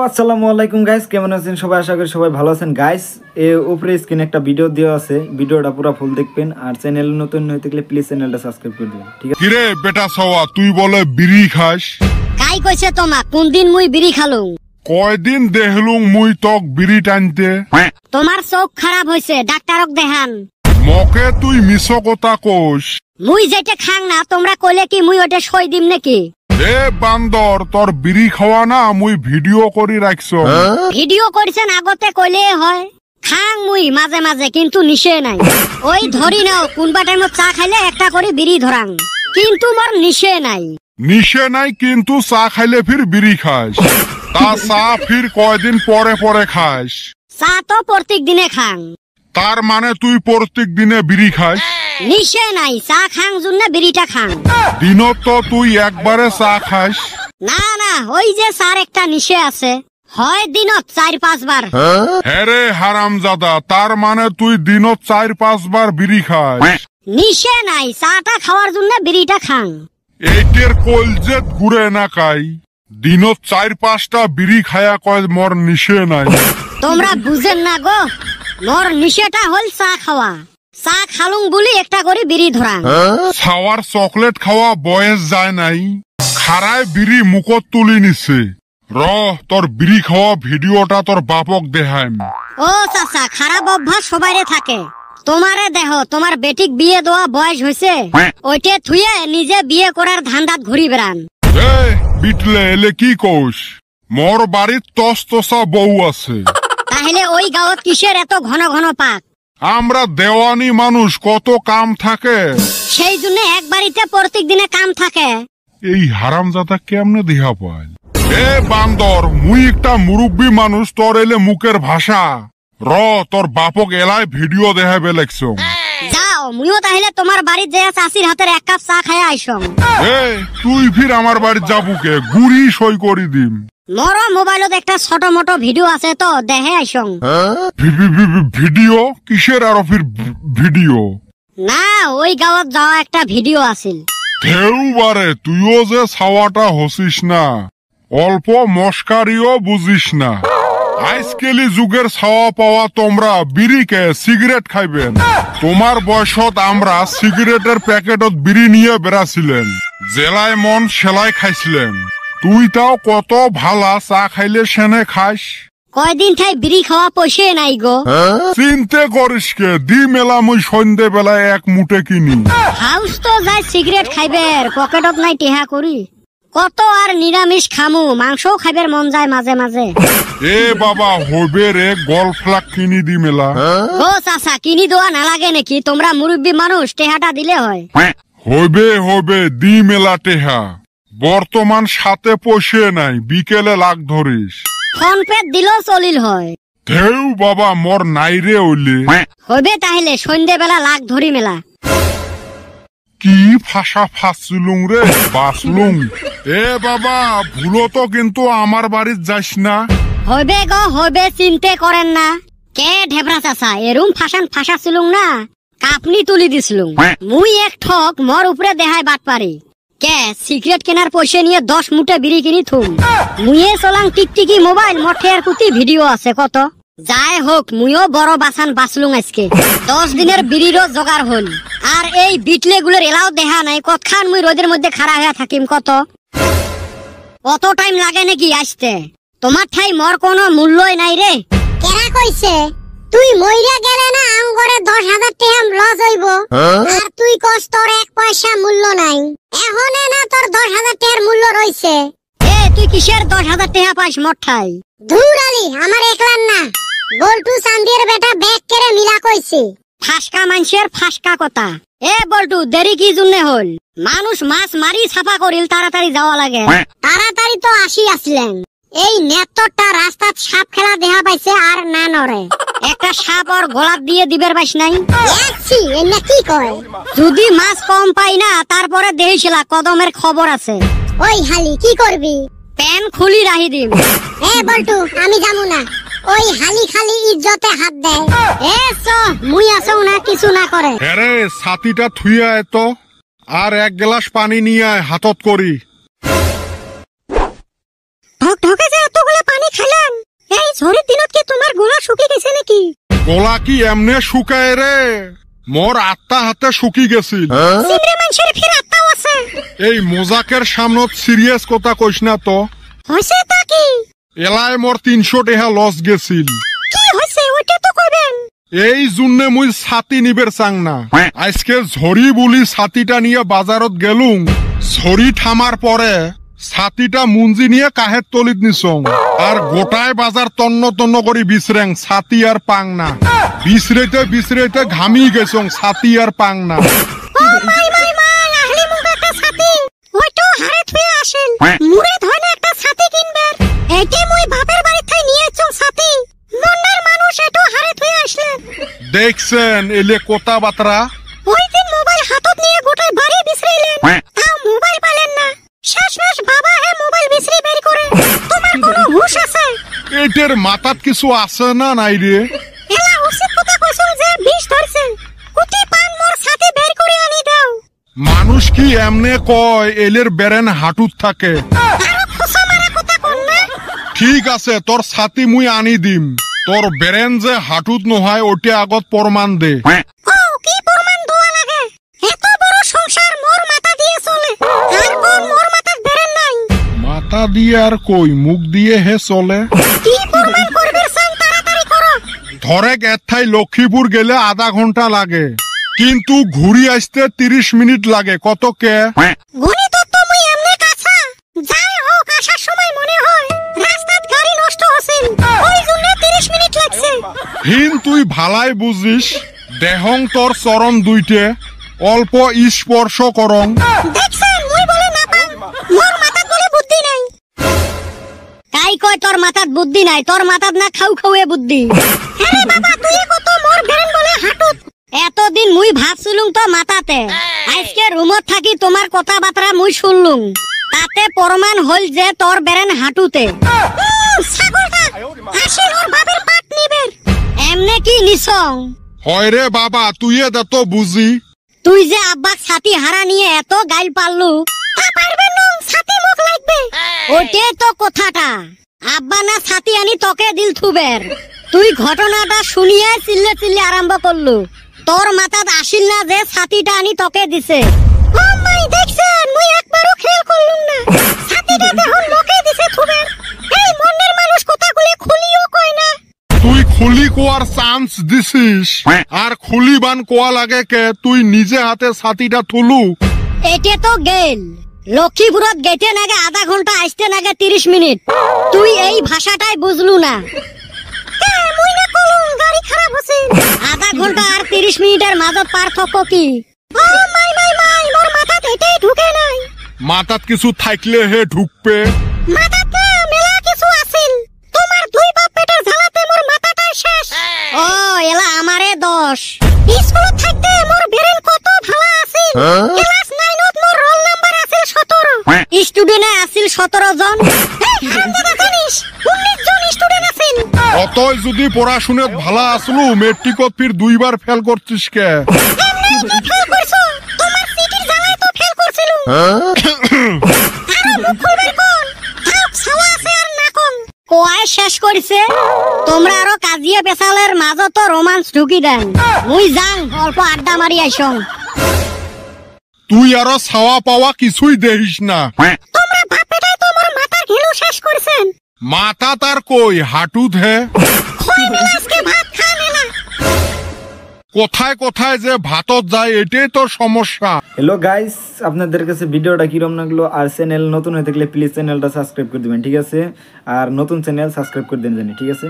আসসালামু আলাইকুম গাইস, কেমন আছেন সবাই? আশা করি সবাই ভালো আছেন গাইস। এই উপরে স্ক্রিনে একটা ভিডিও দেওয়া আছে, ভিডিওটা পুরো ফুল দেখবেন। আর চ্যানেল নতুন হইতে গেলে প্লিজ চ্যানেলটা সাবস্ক্রাইব করে দিবেন, ঠিক আছে? কিরে বেটা সওয়া, তুই বলে বিড়ি খাস? কাই কইছে তোমা কোন দিন মুই বিড়ি খালুম? কয়দিন দেখলুম মুই তক বিড়ি টানতে। তোমার চোখ খারাপ হইছে, ডাক্তারক দেখান। মকে তুই মিছ কথা কোস। মুই যেটা খাং না তোমরা কইলে কি মুই ওটা সই দিম নাকি? এ বান্দর, তোর বিড়ি খাওয়া না মুই ভিডিও করি রাখছ। ভিডিও করছেন আগতে কইলে হয়। খাং মুই মাঝে মাঝে, কিন্তু নিশে নাই। ওই ধরি নাও কোনবা টাইমত চা খাইলে একটা করে বিড়ি ধরাং, কিন্তু মোর নিশে নাই। নিশে নাই কিন্তু চা খাইলে ফির বিড়ি খাস। তা চা ফির কয়দিন পরে পরে খাস? চা তো প্রত্যেক দিনে খাং। তার মানে তুই প্রত্যেক দিনে বিড়ি খাস? নিশে নাই, চা খাং জন্য বিড়িটা খাং। দিনত তো তুই একবারে চা খাস। না না, ওই যে চার একটা নিশে আছে, হয় দিনত 4-5 বার। হ্যাঁ রে হারামজাদা, তার মানে তুই দিনত 4-5 বার বিড়ি খাস। নিশে নাই, চাটা খাওয়ার জন্য বিড়িটা খাং। এইটের কলজেত ঘুরে না কাই, দিনত 4-5টা বিড়ি খায়া কয় মোর নিশে নাই। তোমরা বুঝেন না গো, মোর নিশেটা হল চা খাওয়া। চা খালুং বলি একটা করে বিড়ি ধরাং। ছাওয়ার চকলেট খাওয়া বয়স যায় নাই, খারায় বিড়ি মুখত তুলি নিছে। র তোর বিড়ি খাওয়া ভিডিওটা তোর বাপক দেখাইম। ও চাচা, খারাপ অভ্যাস সবাইরে থাকে। তোমারে দেহ, তোমার বেটিক বিয়ে দেওয়া বয়স হয়েছে, ওইটে থুয়ে নিজে বিয়ে করার ধান্দাত ঘুরি বেড়ান। এ বিটলে এলে কি কোস? মোর বাড়ির তসতসা বউ আছে। তাহলে ওই গাঁৱত কিসের এত ঘন ঘন পাক? আমরা দেওয়ানি মানুষ, কত কাম থাকে। সেই জন্য এক বাড়িতে প্রত্যেক দিনে কাম থাকে। এই হারামজাদা কেমনে দেহা পায়? এ বান্দর, মুই একটা মুরব্বী মানুষ, তোর এলে মুখের ভাষা। র তোর বাপক এলাই ভিডিও দেখাবে লাগছ। যাও, মুইও তাহলে তোমার বাড়ির যে চাষির হাতের 1 কাপ চা খাইয়া আইসং। এ তুই ফির আমার বাড়ি যাবুকে, গুড়ি সই করি দিম। মোর মোবাইলত একটা ছোট মোটো ভিডিও আছে, তো দেখে আইসং। ভিডিও কিসের? আর ফির ভিডিও না, ওই গাঁৱত যাওয়া একটা ভিডিও আছিল। ঢেউ বারে, তুইও যে ছাওয়াটা হসিস না, অল্প মস্কারিও বুঝিস না। আজকালি যুগের ছাওয়া পাওয়া তোমরা বিড়িকে সিগারেট খাইবেন। তোমার বয়সত আমরা সিগারেটের প্যাকেটত বিড়ি নিয়ে বেড়াছিলেন, জেলায় মন সেলাই খাইছিলেন। তুই তাও কত ভালা চা খাইলে সেনে খাস। কয়দিন ঠাই বিড়ি খাওয়া পয়সে নাই গো। চিন্তে করিস কে, দি মেলা মুই সন্ধ্যে বেলায় 1 মুঠে কিনি। হাউস তো যাই সিগারেট খাইবের, পকেটত নাই টেহা করি। কত আর নিরামিষ খামু, মাংসও খাইবের মন যায় মাঝে মাঝে। এ বাবা হইবে রে, গল্ফ লাগ কিনি দি মেলা। ও চাচা, কিনি দেওয়া নালাগে নাকি? তোমরা মুরব্বী মানুষ, টেহাটা দিলে হয়। হইবে দি মেলা টেহা। বর্তমান সাথে পয়সে নাই, বিকেলে লাগ ধরিস। ফোন পে দিলেও চলিল হয়। ঢেউ বাবা, মোর নাই রে ওইলে। হইবে তাহলে সন্ধ্যে বেলা লাগ ধরি মেলা। কি ফাঁসা ফাঁসলুং রে, বাসলুং। এ বাবা, ভুলো তো কিন্তু আমার বাড়ির যাস না। হইবে গো হইবে, চিন্তে করেন না। কে ঢেবরা চাচা, এরুম ফাঁসা ছিলুং না, কাপনি তুলি দিছিলুম। মুই এক ঠক, মোর উপরে দেহায় বাট পারি। কে সিগারেট কেনার পয়সা নিয়ে 10 মুঠে বিড়ি কিনি থুম। মুয়ে চলাং টিকটিকি মোবাইল, মঠের কুতি ভিডিও আছে কত। যাই হোক, মুইও বড় বাসান বাঁচলুং আজকে। 10 দিনের বিড়িরও জোগাড় হল। আর এই বিটলে গুলোর এলাও দেখা নাই, কতখান মুই রোদের মধ্যে খাড়া হয়ে থাকিম কত। অত টাইম লাগে নাকি আসতে? তোমার ঠাই মোর কোনো মূল্যই নাই রে। কেরা কইছে তুই মইরা গেলে না আমগরে 10,000 টাকা লস হইব, আর তুই কস তোর 1 পয়সা মূল্য নাই। এখনে না তোর 10,000 টাকার মূল্য রইছে। এ তুই কিসের 10,000 টাকা পাইস মোর ঠাই? ধুর আলী, আমার একলার না, বল্টু চান্দির বেটা ব্যাগ কেড়ে মিলা কইছে। ফাঁসকা মানুষের ফাঁসকা কথা। এ বল্টু, দেরি কি জন্য হল? মানুষ মাছ মারি ছাপা করিল, তাড়াতাড়ি যাওয়া লাগে। তাড়াতাড়ি তো আসি আসলেন। এই নেতরটা রাস্তাত সাপ খেলা দেখা পাইছে আর না নরে। একটা সাপ ওর গলাত দিয়ে দিবের পাইস নাই? দেখছি এনা কি কয়। যদি মাছ কম পাই না, তারপরে দেখিছিলা কদমের খবর আছে। ওই হালি কি করবি? প্যান খুলি রাহি দিম। এ বল্টু, আমি যাবো না। ওই হালি খালি ইজ্জতে হাত দেয়। এ চ, মুই আসং না, কিছু না করে। আরে ছাতিটা থুইয়া এত, আর 1 গ্লাস পানি নিয়ে আয় হাতত করি। ঢক ঢকে যে এতগুলো পানি খাইলে কি এমনে শুকায় রে? মোর আত্মা হাতে শুকি গেছিল। সিমরে মানুষের ফির আত্মাও আছে। এই মজাকের সামনত সিরিয়াস কথা কইস না তো। হইছে তা কি? এলায় মোর 300 টাকা লস গেছিল। কি হইছে ওইটা তো কইবেন। এই জন্যে মুই ছাতি নিবের চাং না। আজকে ঝড়ি বলি ছাতিটা নিয়ে বাজারত গেলুম। ঝড়ি থামার পরে ছাতিটা মুঞ্জি নিয়ে কাহের তলিত নিছং। আর গোটায় বাজার তন্ন তন্ন করি বিছরেং, ছাতি আর পাং না। বিছরেতে ঘামি গেছং, ছাতি আর পাং না। মাই আহলি মুখ একটা ছাতি। ওইটো হারে থুয়ে আসেন। মুরে ধরে একটা ছাতি কিনবেন। এইটি মুই বাপের বাড়ি থেকে নিয়েছং ছাতি। মন্নার মানুষ এটো হারে থুয়ে আসলেন। দেখছেন এলে কোতা বাতরা। ওই দিন মোবাইল হাতত নিয়ে গোটায় বাড়ি বিছরাইলেন। তাও মোবাইল পালেন না। শেষমেশ বাবা হে মোবাইল বিছরি বের করে। তোমার কোনো হুঁশ আছে? এটার মাথাত কিছু আছে না নাই রে? এলা উচিত কথা কইছং যে বিষ ধরছে। কুটি পান মোর ছাতি বের করে আনি দাও। মানুষ কি এমনে কয় এলের বেরেন হাঁটুত থাকে? আরো খোসা মারা কথা কোন না। ঠিক আছে, তোর ছাতি মুই আনি দিম। তোর বেরেন যে হাঁটুত নহয় ওটা আগত প্রমাণ দে। ও কি প্রমাণ দেওয়া লাগে? এত বড় সংসার মোর মাথা দিয়ে চলে। আর কোন মোর মাথাত বেরেন নাই। মাথা দিয়ে আর কই, মুখ দিয়ে হে চলে। কি প্রমাণ করবে চান তাড়াতাড়ি করো। ধরেক এথাই লক্ষ্মীপুর গেলে আধা ঘন্টা লাগে, কিন্তু ঘুরি আসতে 30 মিনিট লাগে। কত কে? গণিত তো মুই এমনি কাঁচা। যাই হোক আসার সময় মনে হয় রাস্তাত গাড়ি নষ্ট হছিল। ওই জন্য 30 মিনিট লাগছে। হিন তুই ভালাই বুঝিস। দেহং তোর চরণ দুইটে অল্প স্পর্শ করং। দেখছেন মুই বলে না পান। মোর মাথাত বলে বুদ্ধি নাই। তাই কয় তোর মাথাত বুদ্ধি নাই, তোর মাথাত না খাউ খাউয়ে বুদ্ধি। আরে বাবা তুই কত মোর বেরেন বলে হাঁটুত। এতদিন মুই ভাবছিলুম তো মাথাতে, আজকে রুমত থাকি তোমার কথাবার্তা মুই শুনলুম। তাতে প্রমাণ হল যে তোর বেরেন হাঁটুতে। ছাগলটা আসেন ওর বাপের পাট নিবের। এমনে কি নিছং? হয় রে বাবা, তুই দে তো বুঝি। তুই যে আব্বাক ছাতি হারা নিয়ে এত গাইল পারলু, তা পারবেন না, ছাতি মুখ লাগবে। ওটাই তো কথাটা। আব্বা না ছাতি আনি তোকে দিল থুবের। তুই ঘটনাটা শুনিয়ে চিল্লে আরম্ভ করলু। তোর মাথাত আসিল না যে ছাতিটা আনি তোকে দিছে। ও মাই দেখছেন মুই একবারও খেয়াল করলুম না। ছাতিটা দেখুন লোকে দিছে থুবের। এই মনের মানুষ কথাগুলি খুলিও কয় না। তুই খুলি কোয়ার চান্স দিছিস, আর খুলি বান কোয়া লাগে কে? তুই নিজে হাতে ছাতিটা তুলু। এটে তো গেল লক্ষ্মীপুরত গেটে নাগে আধা ঘন্টা, আসতে নাগে 30 মিনিট। তুই এই ভাষাটাই বুঝলু না। মুই না কলুম গাড়ি খারাপ হচ্ছে। আধা ঘন্টা আর 30 মিনিটের মাঝত পার্থক্য কি? ও মাই মোর মাথাত এটাই ঢুকে নাই। মাথাত কিছু থাকলে হে ঢুকবে। মাথাত না মেলা কিছু আছিল। তোমার দুই বাপ পেটের ঝালাতে মোর মাথাটাই শেষ। ও এলা আমারে দোষ। স্কুলত থাকতে মোর বেরেন কত ভালো আছিল। ক্লাস 9ত মোর রোল নাম্বার আছিল 17। স্টুডেন্টে আছিল 17 জন। এই হারামজাদা জানিস 19 জন স্টুডেন্ট আছিল। অতই যদি পড়াশুনাত ভালা আসলু, মেট্রিকত ফির 2 বার ফেল করছিস কে? এমনি তো ফেল করছো। তোমার সিটির জ্বালায় তো ফেল করছিলুম। আরো মুখ খুলবেন কোন? থাক ছাওয়া আছে আর না কোন। কোয়ায় শেষ করিছে। তোমরা আরো কাজিয়া পেশালের মাঝত রোমান্স ঢুকি দেন। মুই যাং অল্প আড্ডা মারি আইসং। তুই আরো ছাওয়া পাওয়া কিছুই দেখিস না। তোমরা বাপ বেটাই তো মোর মাথার ঘিলু শেষ করছেন। মাথা তার কই, হাঁটুত হে। খই মেলা আজকে ভাত খান এলা। কোথায় কোথায় যে ভাতত যায়, এটাই তো সমস্যা। হ্যালো গাইস, আপনাদের কাছে ভিডিওটা কিরম লাগলো? আর চ্যানেল নতুন হয়ে থাকলে প্লিজ চ্যানেলটা সাবস্ক্রাইব করে দিবেন, ঠিক আছে? আর নতুন চ্যানেল সাবস্ক্রাইব করে দেন জানি, ঠিক আছে?